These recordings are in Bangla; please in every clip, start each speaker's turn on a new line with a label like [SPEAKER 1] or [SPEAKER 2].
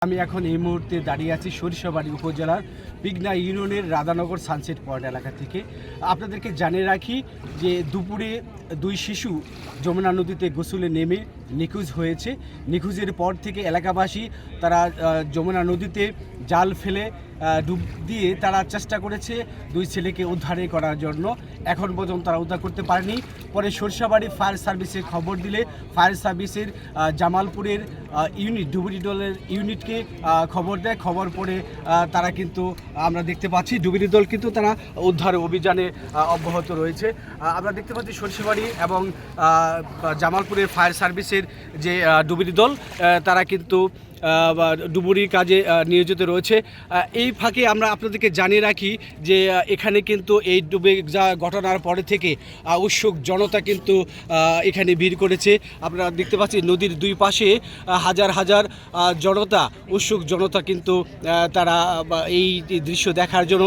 [SPEAKER 1] আমি এখন এই মুহূর্তে দাঁড়িয়ে আছি সরিষাবাড়ি উপজেলার পিগনা ইউনিয়নের রাধানগর সানসেট পয়েন্ট এলাকা থেকে। আপনাদেরকে জানিয়ে রাখি যে দুপুরে দুই শিশু যমুনা নদীতে গোসলে নেমে নিখোঁজ হয়েছে। নিখোঁজের পর থেকে এলাকাবাসী তারা যমুনা নদীতে জাল ফেলে ডুব দিয়ে তারা চেষ্টা করেছে দুই ছেলেকে উদ্ধার করার জন্য। এখন পর্যন্ত তারা উদ্ধার করতে পারেনি। পরে সরিষাবাড়ি ফায়ার সার্ভিসে খবর দিলে ফায়ার সার্ভিসের জামালপুরের ইউনিট ডুবুরি দলের ইউনিটকে খবর দেয়। খবর পড়ে তারা কিন্তু আমরা দেখতে পাচ্ছি ডুবুরি দল কিন্তু তারা উদ্ধার অভিযানে অব্যাহত রয়েছে। আমরা দেখতে পাচ্ছি সরিষাবাড়ি এবং জামালপুরের ফায়ার সার্ভিসের যে ডুবুরি দল তারা কিন্তু ডুবুরির কাজে নিয়োজিত রয়েছে। এই ফাঁকে আমরা আপনাদেরকে জানিয়ে রাখি যে এখানে কিন্তু এই ডুবে যা ঘটনার পরে থেকে উৎসুক জনতা কিন্তু এখানে ভিড় করেছে। আপনারা দেখতে পাচ্ছি নদীর দুই পাশে হাজার হাজার জনতা উৎসুক জনতা কিন্তু তারা এই দৃশ্য দেখার জন্য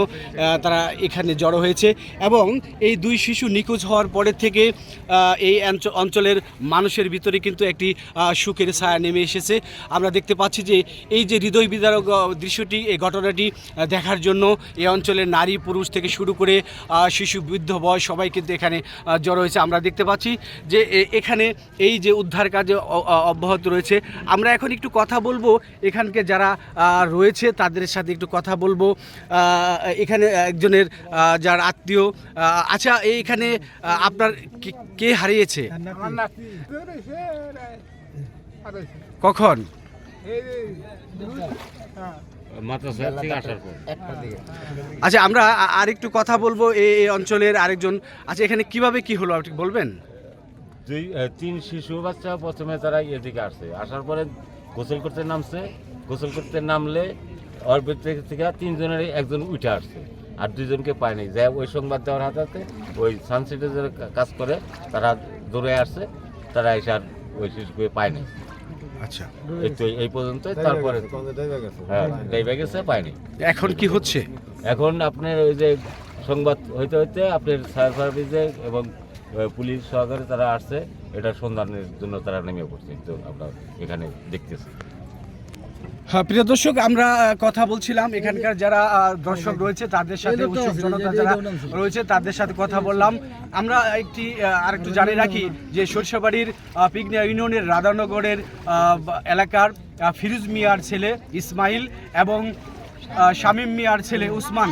[SPEAKER 1] তারা এখানে জড়ো হয়েছে। এবং এই দুই শিশু নিখোঁজ হওয়ার পরে থেকে এই অঞ্চলের মানুষের ভিতরে কিন্তু একটি সুখের ছায়া নেমে এসেছে। আমরা দেখতে পাচ্ছি যে এই যে হৃদয় বিদারক দৃশ্যটি, এই ঘটনাটি দেখার জন্য এই অঞ্চলের নারী পুরুষ থেকে শুরু করে শিশু বৃদ্ধ বয়স সবাই কিন্তু এখানে জড়ো হয়েছে। আমরা দেখতে পাচ্ছি যে এখানে এই যে উদ্ধার কাজ অব্যাহত রয়েছে। আমরা এখন একটু কথা বলবো এখানকে যারা রয়েছে তাদের সাথে একটু কথা বলবো। এখানে একজনের যার আত্মীয়। আচ্ছা, এইখানে আপনার কে হারিয়েছে? কখন? আচ্ছা, আমরা আরেকটু কথা বলবো এই অঞ্চলের আরেকজন। আচ্ছা, এখানে কিভাবে কি হলো আপনি বলবেন?
[SPEAKER 2] তিন শিশু বাচ্চা প্রথমে তারা এদিকে আসছে, আসার পরে গোসল করতে নামছে। গোসল করতে নামলে ওর ভিতর থেকে তিনজনের একজন উঠে আসছে, আর দুজনকে পায়নি। যাই ওই সংবাদ দেওয়ার হাতে ওই সানসেটে যারা কাজ করে তারা দৌড়ে আসছে, তারা এসে আর ওই শিশুকে পায়নি।
[SPEAKER 1] আচ্ছা,
[SPEAKER 2] এই পর্যন্ত। তারপরে হ্যাঁ ডেবে গেছে, পায়নি।
[SPEAKER 1] এখন কি হচ্ছে?
[SPEAKER 2] এখন আপনার ওই যে সংবাদ হইতে হইতে আপনার ফায়ার সার্ভিসে এবং পুলিশ সহকারে তারা আসছে, এটা সন্ধানের জন্য তারা নেমে পড়ছে। তো আমরা এখানে দেখতেছি।
[SPEAKER 1] হ্যাঁ, প্রিয় দর্শক, আমরা কথা বলছিলাম এখানকার যারা দর্শক রয়েছে তাদের সাথে, উৎসুক জনতা যারা রয়েছে তাদের সাথে কথা বললাম। আমরা আরেকটু জানিয়ে রাখি যে সরিষাবাড়ির পিগনা ইউনিয়নের রাধানগরের এলাকার ফিরোজ মিয়ার ছেলে ইসমাইল এবং শামীম মিয়ার ছেলে উসমান,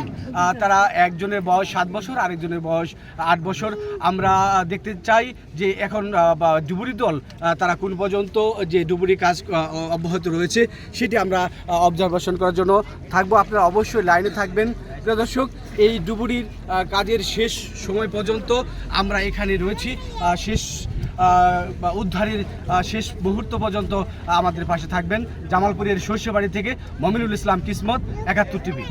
[SPEAKER 1] তারা একজনের বয়স 7 বছর, আরেকজনের বয়স 8 বছর। আমরা দেখতে চাই যে এখন ডুবুরি দল তারা কোন পর্যন্ত যে ডুবুরি কাজ অব্যাহত রয়েছে সেটি আমরা অবজারভেশন করার জন্য থাকবো। আপনারা অবশ্যই লাইনে থাকবেন। প্রিয় দর্শক, এই ডুবুরির কাজের শেষ সময় পর্যন্ত আমরা এখানে রয়েছি। শেষ উদ্ধারের শেষ মুহূর্ত পর্যন্ত আমাদের পাশে থাকবেন। জামালপুরের সরিষাবাড়ি থেকে মমিনুল ইসলাম কিসমত, 71 টিভি।